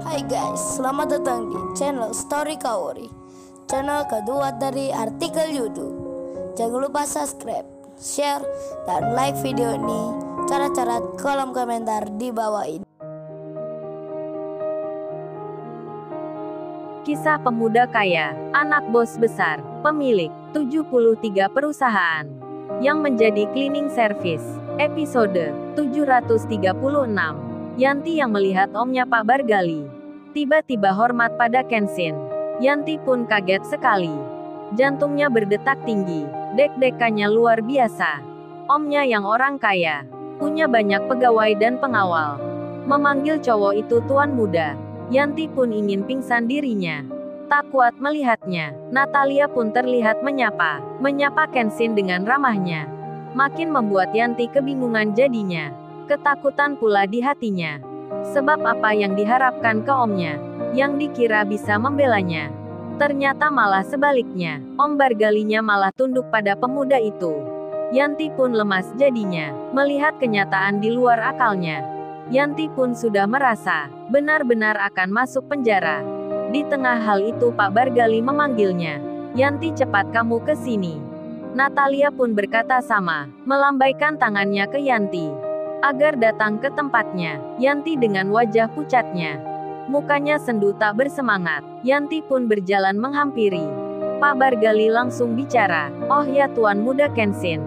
Hai guys, selamat datang di channel Story Kaori, channel kedua dari artikel YouTube. Jangan lupa subscribe, share, dan like video ini. Cara-cara kolom komentar di bawah ini. Kisah pemuda kaya, anak bos besar, pemilik 73 perusahaan, yang menjadi cleaning service. Episode 736. Yanti yang melihat omnya Pak Bargali tiba-tiba hormat pada Kenshin. Yanti pun kaget sekali. Jantungnya berdetak tinggi, deg-degannya luar biasa. Omnya yang orang kaya, punya banyak pegawai dan pengawal, memanggil cowok itu tuan muda. Yanti pun ingin pingsan dirinya. Tak kuat melihatnya, Natalia pun terlihat menyapa Kenshin dengan ramahnya. Makin membuat Yanti kebingungan jadinya. Ketakutan pula di hatinya. Sebab apa yang diharapkan ke omnya, yang dikira bisa membelanya, ternyata malah sebaliknya. Om Bargalinya malah tunduk pada pemuda itu. Yanti pun lemas jadinya, melihat kenyataan di luar akalnya. Yanti pun sudah merasa, benar-benar akan masuk penjara. Di tengah hal itu Pak Bargali memanggilnya. Yanti, cepat kamu ke sini. Natalia pun berkata sama, melambaikan tangannya ke Yanti agar datang ke tempatnya. Yanti dengan wajah pucatnya, mukanya sendu tak bersemangat. Yanti pun berjalan menghampiri. Pak Bargali langsung bicara, "Oh ya tuan muda Kenshin.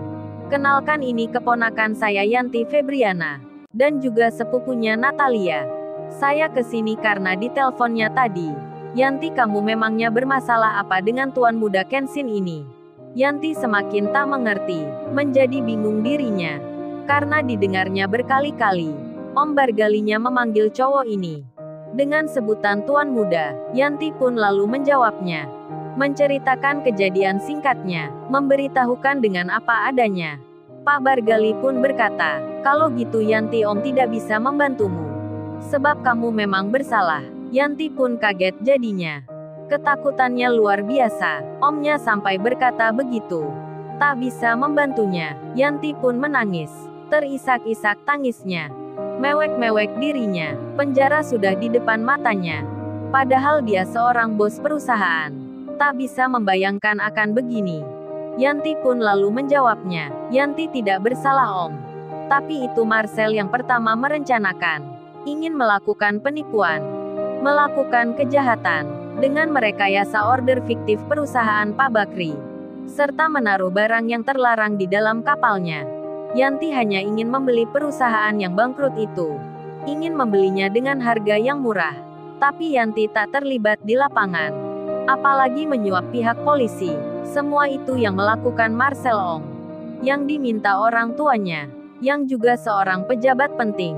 Kenalkan, ini keponakan saya Yanti Febriana. Dan juga sepupunya Natalia. Saya kesini karena diteleponnya tadi. Yanti, kamu memangnya bermasalah apa dengan tuan muda Kenshin ini?" Yanti semakin tak mengerti, menjadi bingung dirinya. Karena didengarnya berkali-kali, Om Bargalinya memanggil cowok ini dengan sebutan tuan muda. Yanti pun lalu menjawabnya, menceritakan kejadian singkatnya, memberitahukan dengan apa adanya. Pak Bargali pun berkata, "Kalau gitu Yanti, Om tidak bisa membantumu. Sebab kamu memang bersalah." Yanti pun kaget jadinya. Ketakutannya luar biasa. Omnya sampai berkata begitu, tak bisa membantunya. Yanti pun menangis. Terisak-isak tangisnya. Mewek-mewek dirinya. Penjara sudah di depan matanya. Padahal dia seorang bos perusahaan. Tak bisa membayangkan akan begini. Yanti pun lalu menjawabnya, "Yanti tidak bersalah Om. Tapi itu Marcel yang pertama merencanakan. Ingin melakukan penipuan. Melakukan kejahatan. Dengan merekayasa order fiktif perusahaan Pak Bakri. Serta menaruh barang yang terlarang di dalam kapalnya. Yanti hanya ingin membeli perusahaan yang bangkrut itu. Ingin membelinya dengan harga yang murah. Tapi Yanti tak terlibat di lapangan. Apalagi menyuap pihak polisi. Semua itu yang melakukan Marcel Ong. Yang diminta orang tuanya. Yang juga seorang pejabat penting."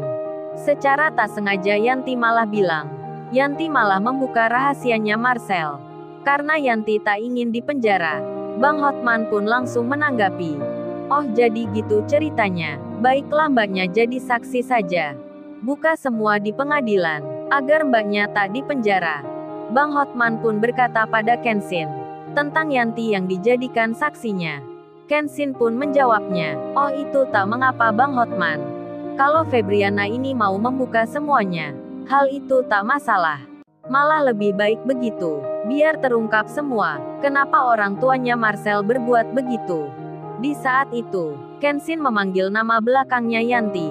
Secara tak sengaja Yanti malah bilang. Yanti malah membuka rahasianya Marcel. Karena Yanti tak ingin dipenjara. Bang Hotman pun langsung menanggapi. "Oh jadi gitu ceritanya. Baiklah, mbaknya jadi saksi saja. Buka semua di pengadilan, agar mbaknya tak dipenjara." Bang Hotman pun berkata pada Kenshin tentang Yanti yang dijadikan saksinya. Kenshin pun menjawabnya, "Oh itu tak mengapa Bang Hotman. Kalau Febriana ini mau membuka semuanya, hal itu tak masalah. Malah lebih baik begitu. Biar terungkap semua, kenapa orang tuanya Marcel berbuat begitu." Di saat itu, Kenshin memanggil nama belakangnya Yanti,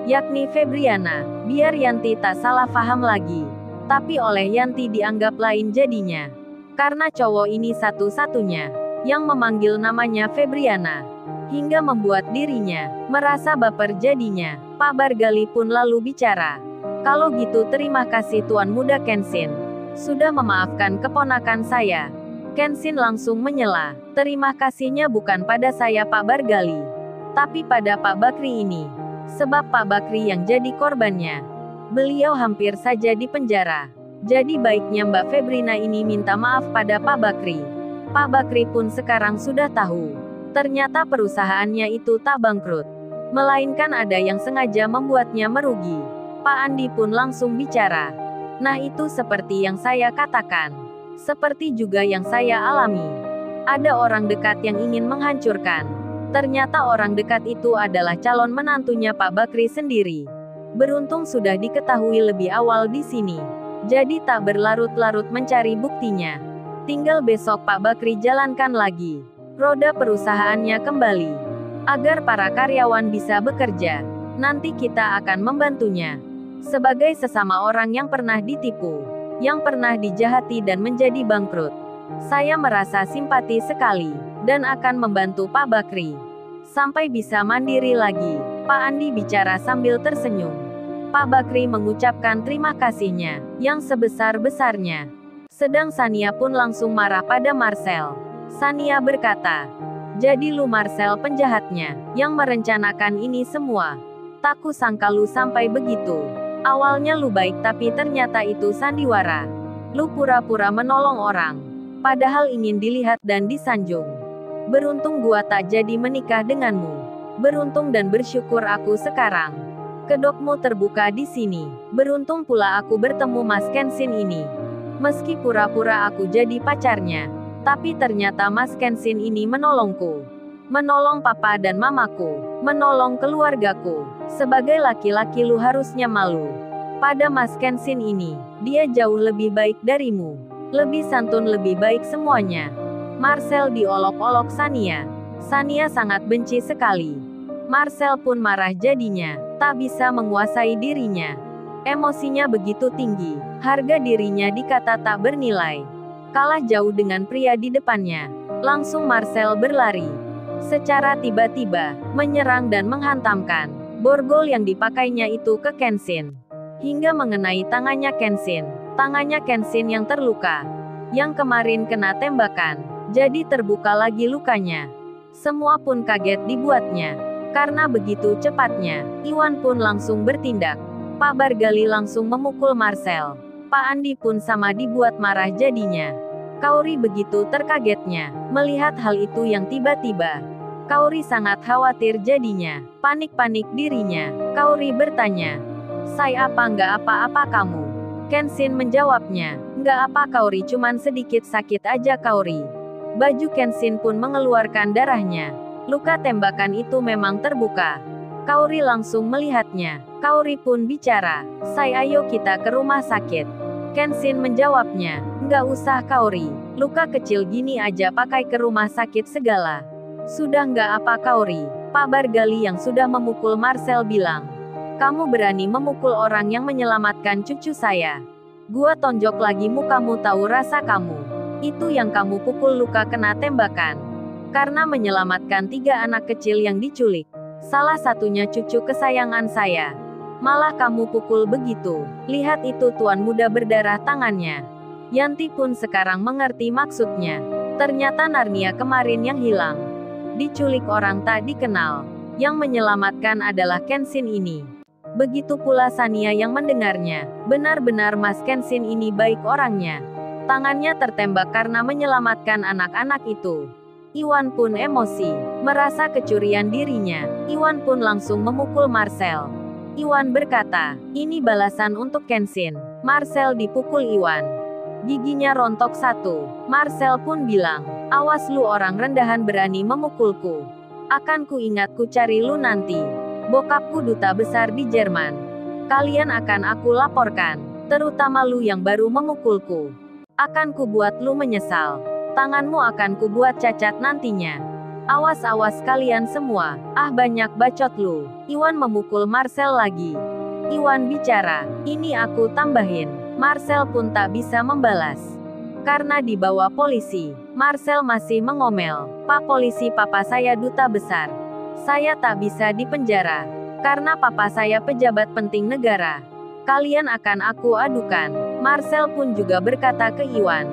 yakni Febriana, biar Yanti tak salah paham lagi. Tapi oleh Yanti dianggap lain jadinya. Karena cowok ini satu-satunya yang memanggil namanya Febriana. Hingga membuat dirinya merasa baper jadinya. Pak Bargali pun lalu bicara, "Kalau gitu terima kasih tuan muda Kenshin. Sudah memaafkan keponakan saya." Kenshin langsung menyela, "Terima kasihnya bukan pada saya Pak Bargali. Tapi pada Pak Bakri ini. Sebab Pak Bakri yang jadi korbannya. Beliau hampir saja dipenjara. Jadi baiknya Mbak Febrina ini minta maaf pada Pak Bakri." Pak Bakri pun sekarang sudah tahu. Ternyata perusahaannya itu tak bangkrut. Melainkan ada yang sengaja membuatnya merugi. Pak Andi pun langsung bicara, "Nah itu seperti yang saya katakan. Seperti juga yang saya alami. Ada orang dekat yang ingin menghancurkan. Ternyata orang dekat itu adalah calon menantunya Pak Bakri sendiri. Beruntung sudah diketahui lebih awal di sini. Jadi tak berlarut-larut mencari buktinya. Tinggal besok Pak Bakri jalankan lagi roda perusahaannya kembali, agar para karyawan bisa bekerja. Nanti kita akan membantunya. Sebagai sesama orang yang pernah ditipu, yang pernah dijahati dan menjadi bangkrut, saya merasa simpati sekali, dan akan membantu Pak Bakri sampai bisa mandiri lagi. Pak Andi bicara sambil tersenyum. Pak Bakri mengucapkan terima kasihnya yang sebesar-besarnya. Sedang Sania pun langsung marah pada Marcel. Sania berkata, "Jadi lu Marcel penjahatnya, yang merencanakan ini semua. Tak kusangka lu sampai begitu. Awalnya lu baik tapi ternyata itu sandiwara. Lu pura-pura menolong orang, padahal ingin dilihat dan disanjung. Beruntung gua tak jadi menikah denganmu. Beruntung dan bersyukur aku sekarang. Kedokmu terbuka di sini. Beruntung pula aku bertemu Mas Kenshin ini. Meski pura-pura aku jadi pacarnya, tapi ternyata Mas Kenshin ini menolongku. Menolong papa dan mamaku, menolong keluargaku. Sebagai laki-laki lu harusnya malu pada Mas Kenshin ini. Dia jauh lebih baik darimu. Lebih santun, lebih baik semuanya." Marcel diolok-olok Sania. Sania sangat benci sekali. Marcel pun marah jadinya, tak bisa menguasai dirinya. Emosinya begitu tinggi, harga dirinya dikata tak bernilai. Kalah jauh dengan pria di depannya. Langsung Marcel berlari secara tiba-tiba, menyerang dan menghantamkan borgol yang dipakainya itu ke Kenshin, hingga mengenai tangannya Kenshin. Tangannya Kenshin yang terluka, yang kemarin kena tembakan, jadi terbuka lagi lukanya. Semua pun kaget dibuatnya, karena begitu cepatnya. Iwan pun langsung bertindak. Pak Bargali langsung memukul Marcel. Pak Andi pun sama dibuat marah jadinya. Kaori begitu terkagetnya melihat hal itu yang tiba-tiba. Kaori sangat khawatir jadinya, panik-panik dirinya. Kaori bertanya, "Saya apa nggak apa-apa kamu?" Kenshin menjawabnya, "Nggak apa Kaori, cuman sedikit sakit aja Kaori." Baju Kenshin pun mengeluarkan darahnya. Luka tembakan itu memang terbuka. Kaori langsung melihatnya. Kaori pun bicara, "Say, ayo kita ke rumah sakit." Kenshin menjawabnya, "Nggak usah Kaori, luka kecil gini aja pakai ke rumah sakit segala." "Sudah nggak apa Kaori." Pak Bargali yang sudah memukul Marcel bilang, "Kamu berani memukul orang yang menyelamatkan cucu saya. Gua tonjok lagi mukamu, tahu rasa kamu. Itu yang kamu pukul luka kena tembakan. Karena menyelamatkan 3 anak kecil yang diculik. Salah satunya cucu kesayangan saya. Malah kamu pukul begitu. Lihat itu tuan muda berdarah tangannya." Yanti pun sekarang mengerti maksudnya. Ternyata Narnia kemarin yang hilang, diculik orang tak dikenal. Yang menyelamatkan adalah Kenshin ini. Begitu pula Sania yang mendengarnya. Benar-benar Mas Kenshin ini baik orangnya. Tangannya tertembak karena menyelamatkan anak-anak itu. Iwan pun emosi, merasa kecurian dirinya. Iwan pun langsung memukul Marcel. Iwan berkata, "Ini balasan untuk Kenshin." Marcel dipukul Iwan. Giginya rontok satu. Marcel pun bilang, "Awas lu orang rendahan berani memukulku. Akan ku ingat ku cari lu nanti. Bokapku duta besar di Jerman. Kalian akan aku laporkan. Terutama lu yang baru memukulku. Akan ku buat lu menyesal. Tanganmu akan ku buat cacat nantinya. Awas-awas kalian semua. Ah, banyak bacot lu." Iwan memukul Marcel lagi. Iwan bicara, "Ini aku tambahin." Marcel pun tak bisa membalas. Karena dibawa polisi, Marcel masih mengomel, "Pak polisi, papa saya duta besar. Saya tak bisa dipenjara. Karena papa saya pejabat penting negara. Kalian akan aku adukan." Marcel pun juga berkata ke Iwan,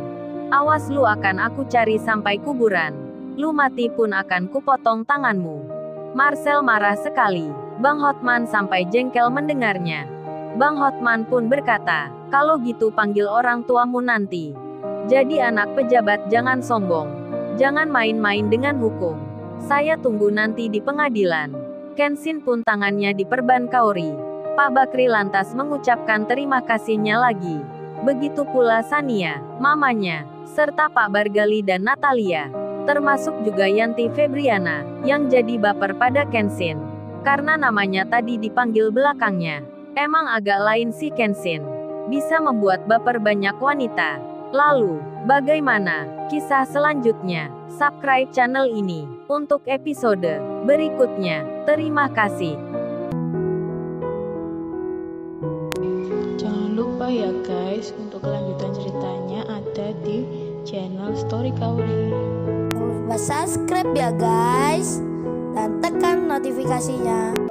"Awas lu akan aku cari sampai kuburan. Lu mati pun akan kupotong tanganmu." Marcel marah sekali. Bang Hotman sampai jengkel mendengarnya. Bang Hotman pun berkata, "Kalau gitu panggil orang tuamu nanti. Jadi anak pejabat jangan sombong. Jangan main-main dengan hukum. Saya tunggu nanti di pengadilan." Kenshin pun tangannya diperban Kaori. Pak Bakri lantas mengucapkan terima kasihnya lagi. Begitu pula Sania, mamanya, serta Pak Bargali dan Natalia. Termasuk juga Yanti Febriana, yang jadi baper pada Kenshin. Karena namanya tadi dipanggil belakangnya. Emang agak lain si Kenshin. bisa membuat baper banyak wanita. Lalu, bagaimana kisah selanjutnya? Subscribe channel ini untuk episode berikutnya. Terima kasih. Jangan lupa ya guys, untuk kelanjutan ceritanya ada di channel Story Kauri. Jangan lupa subscribe ya guys, dan tekan notifikasinya